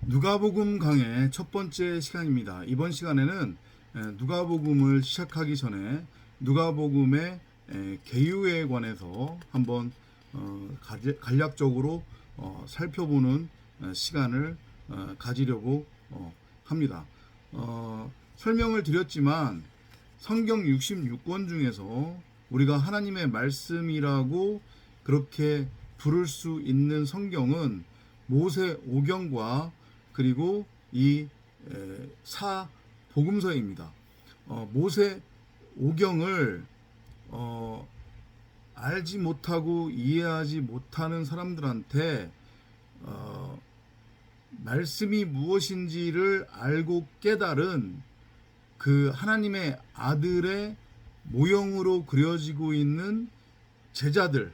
누가복음 강의 첫 번째 시간입니다. 이번 시간에는 누가복음을 시작하기 전에 누가복음의 개요에 관해서 한번 간략적으로 살펴보는 시간을 가지려고 합니다. 설명을 드렸지만 성경 66권 중에서 우리가 하나님의 말씀이라고 그렇게 부를 수 있는 성경은 모세오경과 그리고 이 사복음서입니다. 모세오경을 알지 못하고 이해하지 못하는 사람들한테 말씀이 무엇인지를 알고 깨달은 그 하나님의 아들의 모형으로 그려지고 있는 제자들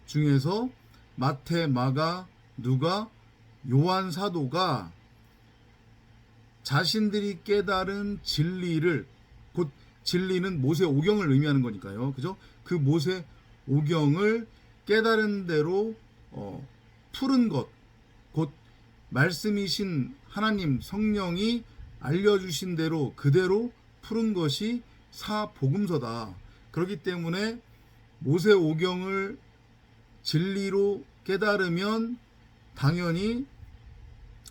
중에서 마태, 마가, 누가, 요한 사도가 자신들이 깨달은 진리를, 곧 진리는 모세오경을 의미하는 거니까요. 그죠? 그 모세오경을 깨달은 대로 푸른 것, 곧 말씀이신 하나님 성령이 알려주신 대로 그대로 푸른 것이 사복음서다. 그렇기 때문에 모세오경을 진리로 깨달으면 당연히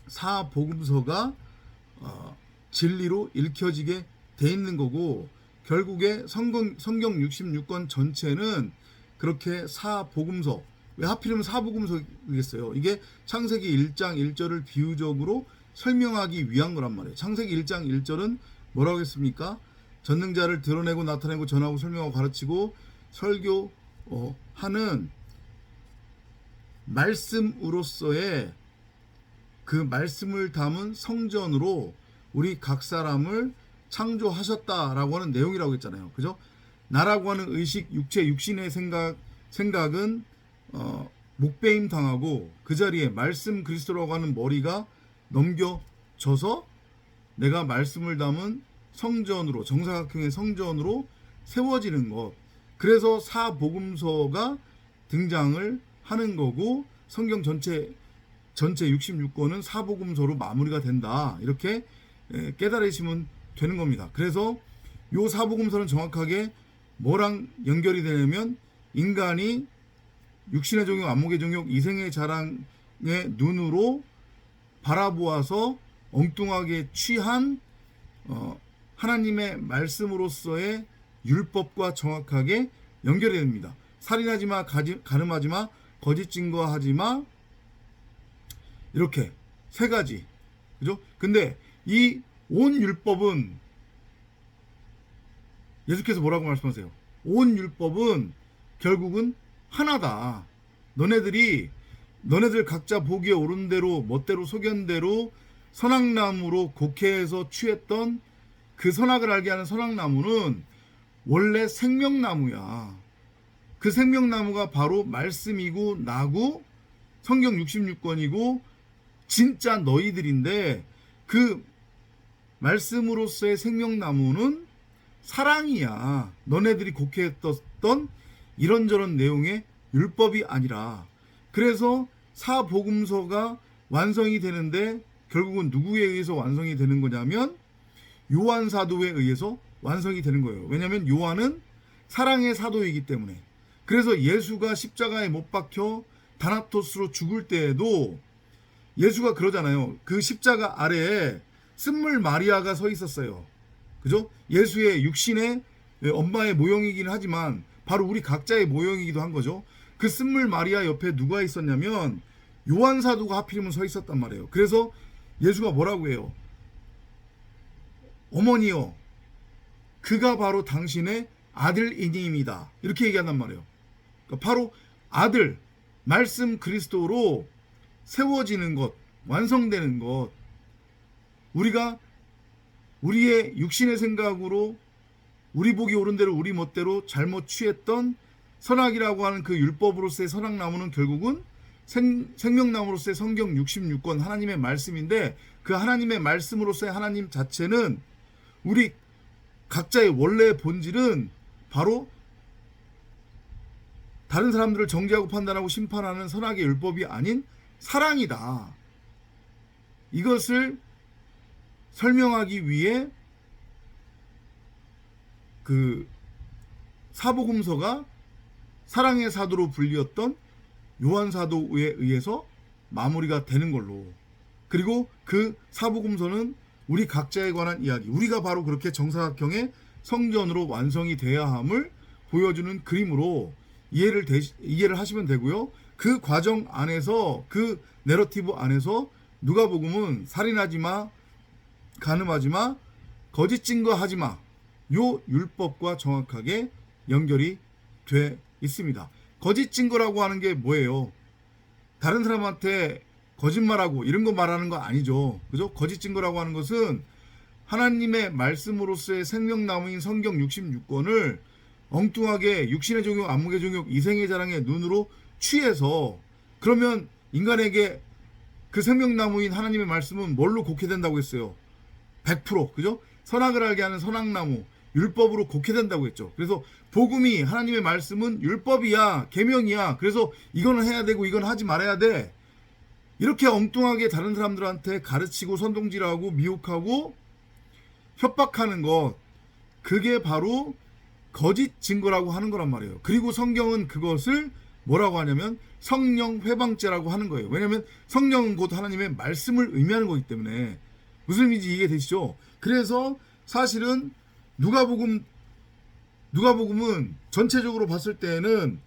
사복음서가 진리로 읽혀지게 돼 있는 거고, 결국에 성경 66권 전체는 그렇게 사복음서, 왜 하필이면 사복음서겠어요? 이게 창세기 1장 1절을 비유적으로 설명하기 위한 거란 말이에요. 창세기 1장 1절은 뭐라고 했습니까? 전능자를 드러내고 나타내고 전하고 설명하고 가르치고 설교하는 말씀으로서의 그 말씀을 담은 성전으로 우리 각 사람을 창조하셨다라고 하는 내용이라고 했잖아요. 그죠? 나라고 하는 의식, 육체, 육신의 생각은 목배임 당하고 그 자리에 말씀 그리스도라고 하는 머리가 넘겨져서 내가 말씀을 담은 성전으로, 정사각형의 성전으로 세워지는 것. 그래서 사복음서가 등장을 하는 거고, 성경 전체 66권은 사복음서로 마무리가 된다. 이렇게 깨달으시면 되는 겁니다. 그래서 요 사복음서는 정확하게 뭐랑 연결이 되냐면, 인간이 육신의 종욕, 안목의 종욕, 이생의 자랑의 눈으로 바라보아서 엉뚱하게 취한 하나님의 말씀으로서의 율법과 정확하게 연결이 됩니다. 살인하지 마, 가늠하지 마, 거짓 증거하지 마, 이렇게 세 가지. 그죠? 근데 이 온 율법은 예수께서 뭐라고 말씀하세요? 온 율법은 결국은 하나다. 너네들 각자 보기에 옳은 대로 멋대로 소견대로 선악나무로 곡해해서 취했던 그 선악을 알게 하는 선악나무는 원래 생명나무야. 그 생명나무가 바로 말씀이고 나고 성경 66권이고 진짜 너희들인데, 그 말씀으로서의 생명나무는 사랑이야. 너네들이 곡해했던 이런저런 내용의 율법이 아니라. 그래서 사복음서가 완성이 되는데 결국은 누구에 의해서 완성이 되는 거냐면 요한 사도에 의해서 완성이 되는 거예요. 왜냐하면 요한은 사랑의 사도이기 때문에. 그래서 예수가 십자가에 못 박혀 다나토스로 죽을 때에도 예수가 그러잖아요. 그 십자가 아래에 쓴물 마리아가 서 있었어요. 그죠? 예수의 육신의 엄마의 모형이긴 하지만 바로 우리 각자의 모형이기도 한 거죠. 그 쓴물 마리아 옆에 누가 있었냐면 요한 사도가 하필이면 서 있었단 말이에요. 그래서 예수가 뭐라고 해요? 어머니여, 그가 바로 당신의 아들이니이다. 이렇게 얘기한단 말이에요. 그러니까 바로 아들, 말씀 그리스도로 세워지는 것, 완성되는 것. 우리가 우리의 육신의 생각으로 우리 보기 옳은 대로 우리 멋대로 잘못 취했던 선악이라고 하는 그 율법으로서의 선악나무는 결국은 생명나무로서의 성경 66권 하나님의 말씀인데, 그 하나님의 말씀으로서의 하나님 자체는 우리 각자의 원래의 본질은 바로 다른 사람들을 정죄하고 판단하고 심판하는 선악의 율법이 아닌 사랑이다. 이것을 설명하기 위해 그 사복음서가 사랑의 사도로 불리었던 요한 사도에 의해서 마무리가 되는 걸로. 그리고 그 사복음서는 우리 각자에 관한 이야기, 우리가 바로 그렇게 정사각형의 성전으로 완성이 돼야 함을 보여주는 그림으로 이해를 하시면 되고요. 그 과정 안에서, 그 내러티브 안에서 누가복음은 살인하지 마, 간음하지 마, 거짓 증거하지 마, 요 율법과 정확하게 연결이 돼 있습니다. 거짓 증거라고 하는 게 뭐예요? 다른 사람한테 거짓말하고 이런 거 말하는 거 아니죠. 그죠? 거짓 증거라고 하는 것은 하나님의 말씀으로서의 생명나무인 성경 66권을 엉뚱하게 육신의 종욕, 안목의 종욕, 이생의 자랑의 눈으로 취해서, 그러면 인간에게 그 생명나무인 하나님의 말씀은 뭘로 곡해된다고 했어요? 100%, 그죠? 선악을 알게 하는 선악나무, 율법으로 곡해된다고 했죠. 그래서 복음이, 하나님의 말씀은 율법이야, 계명이야. 그래서 이거는 해야 되고 이건 하지 말아야 돼. 이렇게 엉뚱하게 다른 사람들한테 가르치고 선동질하고 미혹하고 협박하는 것, 그게 바로 거짓 증거라고 하는 거란 말이에요. 그리고 성경은 그것을 뭐라고 하냐면 성령 회방죄라고 하는 거예요. 왜냐하면 성령은 곧 하나님의 말씀을 의미하는 거기 때문에. 무슨 의미인지 이해되시죠? 그래서 사실은 누가복음은 전체적으로 봤을 때는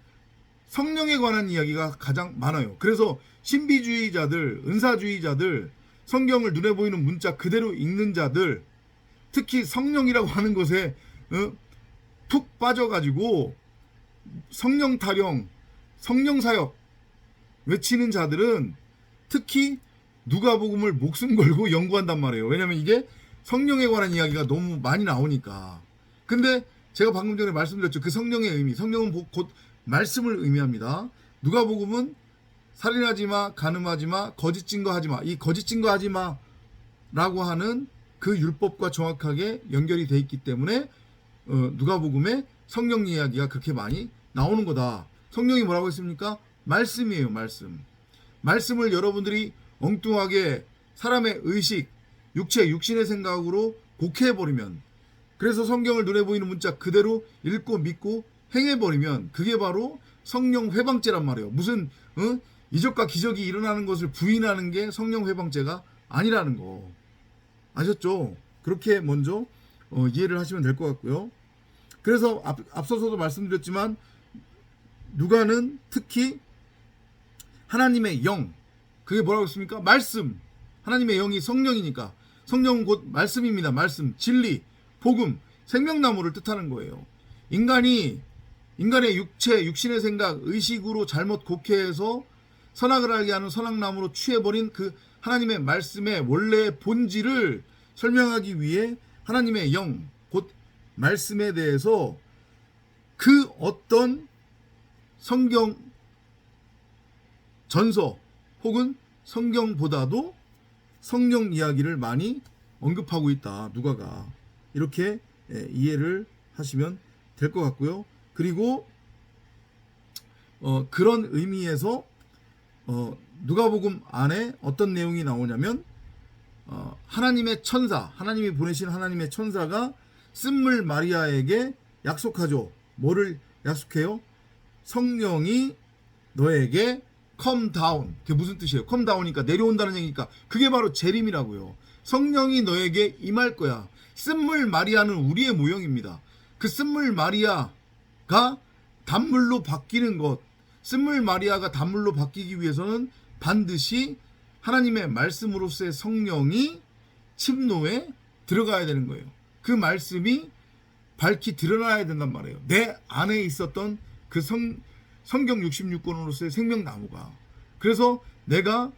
성령에 관한 이야기가 가장 많아요. 그래서 신비주의자들, 은사주의자들, 성경을 눈에 보이는 문자 그대로 읽는 자들, 특히 성령이라고 하는 것에 푹 빠져가지고 성령 타령, 성령 사역 외치는 자들은 특히 누가복음을 목숨 걸고 연구한단 말이에요. 왜냐면 이게 성령에 관한 이야기가 너무 많이 나오니까. 근데 제가 방금 전에 말씀드렸죠. 그 성령의 의미, 성령은 곧 말씀을 의미합니다. 누가복음은 살인하지 마, 간음하지 마, 거짓 증거하지 마. 이 거짓 증거하지 마라고 하는 그 율법과 정확하게 연결이 돼 있기 때문에 누가복음에 성령 이야기가 그렇게 많이 나오는 거다. 성령이 뭐라고 했습니까? 말씀이에요, 말씀. 말씀을 여러분들이 엉뚱하게 사람의 의식, 육신의 생각으로 곡해해버리면, 그래서 성경을 눈에 보이는 문자 그대로 읽고 믿고 행해버리면 그게 바로 성령 회방죄란 말이에요. 무슨 이적과 기적이 일어나는 것을 부인하는 게 성령 회방죄가 아니라는 거. 아셨죠? 그렇게 먼저 이해를 하시면 될 것 같고요. 그래서 앞서서도 말씀드렸지만 누가는 특히 하나님의 영, 그게 뭐라고 했습니까? 말씀. 하나님의 영이 성령이니까 성령은 곧 말씀입니다. 말씀, 진리, 복음, 생명나무를 뜻하는 거예요. 인간의 육체, 육신의 생각, 의식으로 잘못 곡해해서 선악을 알게 하는 선악나무로 취해버린 그 하나님의 말씀의 원래의 본질을 설명하기 위해 하나님의 영, 곧 말씀에 대해서 그 어떤 성경 전서 혹은 성경보다도 성령 이야기를 많이 언급하고 있다. 누가가. 이렇게 이해를 하시면 될 것 같고요. 그리고 그런 의미에서 누가복음 안에 어떤 내용이 나오냐면 하나님의 천사, 하나님이 보내신 하나님의 천사가 쓴물 마리아에게 약속하죠. 뭐를 약속해요? 성령이 너에게 come down. 그게 무슨 뜻이에요? come down이니까 내려온다는 얘기니까 그게 바로 재림이라고요. 성령이 너에게 임할 거야. 쓴물 마리아는 우리의 모형입니다. 그 쓴물 마리아가 단물로 바뀌는 것, 쓴물 마리아가 단물로 바뀌기 위해서는 반드시 하나님의 말씀으로서의 성령이 침노에 들어가야 되는 거예요. 그 말씀이 밝히 드러나야 된단 말이에요. 내 안에 있었던 그 성경 66권으로서의 생명나무가. 그래서 내가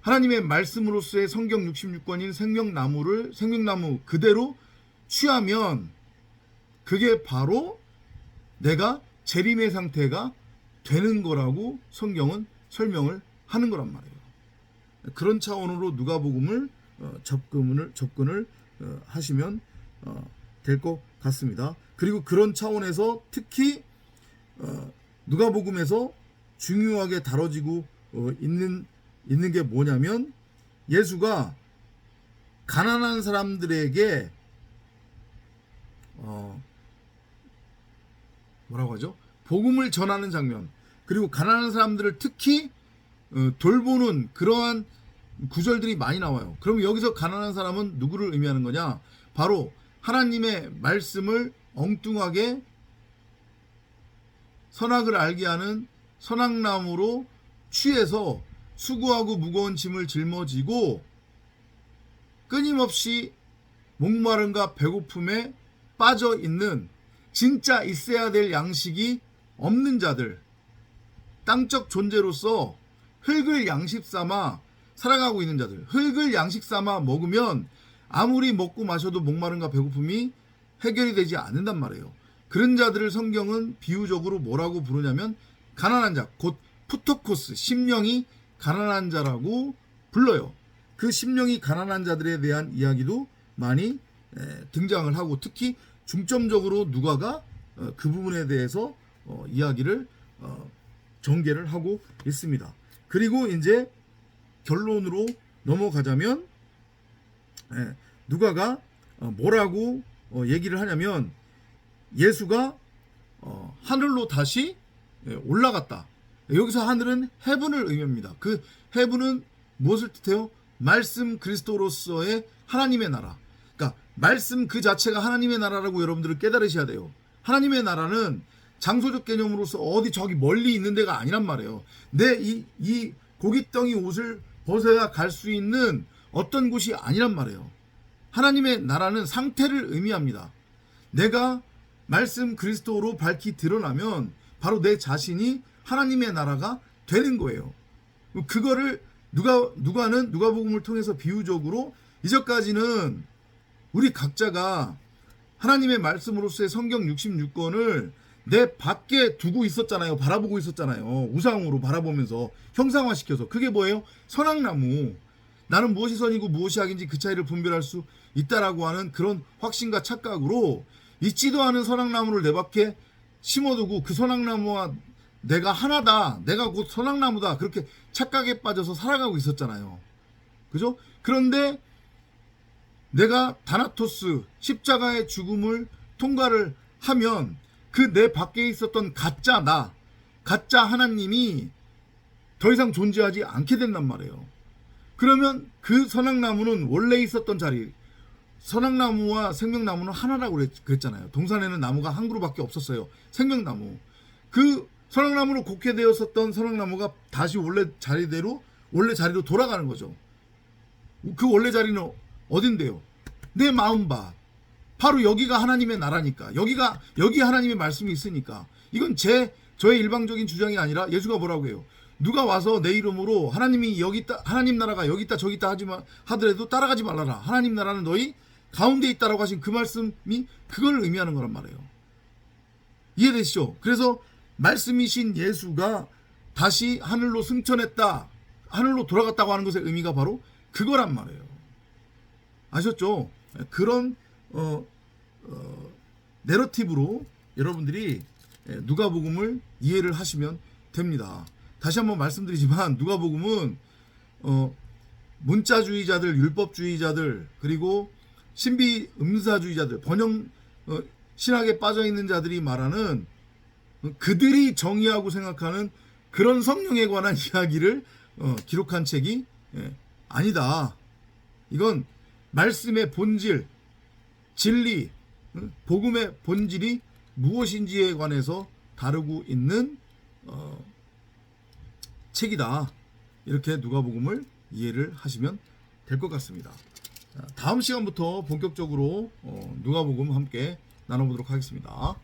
하나님의 말씀으로서의 성경 66권인 생명나무 그대로 취하면 그게 바로 내가 재림의 상태가 되는 거라고 성경은 설명을 하는 거란 말이에요. 그런 차원으로 누가복음을 접근을 하시면 될 것 같습니다. 그리고 그런 차원에서 특히 누가복음에서 중요하게 다뤄지고 있는 게 뭐냐면 예수가 가난한 사람들에게 뭐라고 하죠? 복음을 전하는 장면, 그리고 가난한 사람들을 특히 돌보는 그러한 구절들이 많이 나와요. 그럼 여기서 가난한 사람은 누구를 의미하는 거냐? 바로 하나님의 말씀을 엉뚱하게 선악을 알게 하는 선악나무로 취해서 수고하고 무거운 짐을 짊어지고 끊임없이 목마름과 배고픔에 빠져 있는, 진짜 있어야 될 양식이 없는 자들, 땅적 존재로서 흙을 양식 삼아 살아가고 있는 자들, 흙을 양식 삼아 먹으면 아무리 먹고 마셔도 목마름과 배고픔이 해결이 되지 않는단 말이에요. 그런 자들을 성경은 비유적으로 뭐라고 부르냐면 가난한 자, 곧 푸토코스, 심령이 가난한 자라고 불러요. 그 심령이 가난한 자들에 대한 이야기도 많이 등장을 하고, 특히 중점적으로 누가가 그 부분에 대해서 이야기를 전개를 하고 있습니다. 그리고 이제 결론으로 넘어가자면 누가가 뭐라고 얘기를 하냐면 예수가 하늘로 다시 올라갔다. 여기서 하늘은 헤븐을 의미합니다. 그 헤븐은 무엇을 뜻해요? 말씀 그리스도로서의 하나님의 나라. 그러니까 말씀 그 자체가 하나님의 나라라고 여러분들은 깨달으셔야 돼요. 하나님의 나라는 장소적 개념으로서 어디 저기 멀리 있는 데가 아니란 말이에요. 내 이 고깃덩이 옷을 벗어야 갈 수 있는 어떤 곳이 아니란 말이에요. 하나님의 나라는 상태를 의미합니다. 내가 말씀 그리스도로 밝히 드러나면 바로 내 자신이 하나님의 나라가 되는 거예요. 그거를 누가는 누가복음을 통해서 비유적으로 이전까지는 우리 각자가 하나님의 말씀으로서의 성경 66권을 내 밖에 두고 있었잖아요. 바라보고 있었잖아요. 우상으로 바라보면서 형상화시켜서. 그게 뭐예요? 선악나무. 나는 무엇이 선이고 무엇이 악인지 그 차이를 분별할 수 있다라고 하는 그런 확신과 착각으로 있지도 않은 선악나무를 내 밖에 심어두고 그 선악나무와 내가 하나다, 내가 곧 선악나무다, 그렇게 착각에 빠져서 살아가고 있었잖아요. 그죠? 그런데 내가 다나토스 십자가의 죽음을 통과를 하면 그 내 밖에 있었던 가짜 나, 가짜 하나님이 더 이상 존재하지 않게 된단 말이에요. 그러면 그 선악나무는 원래 있었던 자리, 선악나무와 생명나무는 하나라고 그랬잖아요. 동산에는 나무가 한 그루밖에 없었어요. 생명나무. 그 선악나무로 곡해되었었던 선악나무가 다시 원래 자리로 돌아가는 거죠. 그 원래 자리는 어딘데요? 내 마음밭. 바로 여기가 하나님의 나라니까. 여기 하나님의 말씀이 있으니까. 이건 저의 일방적인 주장이 아니라 예수가 뭐라고 해요? 누가 와서 내 이름으로 하나님이 여기 있다, 하나님 나라가 여기 있다 저기 있다 하더라도 따라가지 말라라. 하나님 나라는 너희 가운데 있다라고 하신 그 말씀이 그걸 의미하는 거란 말이에요. 이해되시죠? 그래서 말씀이신 예수가 다시 하늘로 승천했다, 하늘로 돌아갔다고 하는 것의 의미가 바로 그거란 말이에요. 아셨죠? 그런 내러티브로 여러분들이 누가복음을 이해를 하시면 됩니다. 다시 한번 말씀드리지만 누가복음은 문자주의자들, 율법주의자들, 그리고 신비 음사주의자들, 번영 신학에 빠져있는 자들이 말하는 그들이 정의하고 생각하는 그런 성령에 관한 이야기를 기록한 책이 아니다. 이건 말씀의 본질, 진리, 복음의 본질이 무엇인지에 관해서 다루고 있는 책이다. 이렇게 누가복음을 이해를 하시면 될 것 같습니다. 다음 시간부터 본격적으로 누가복음 함께 나눠보도록 하겠습니다.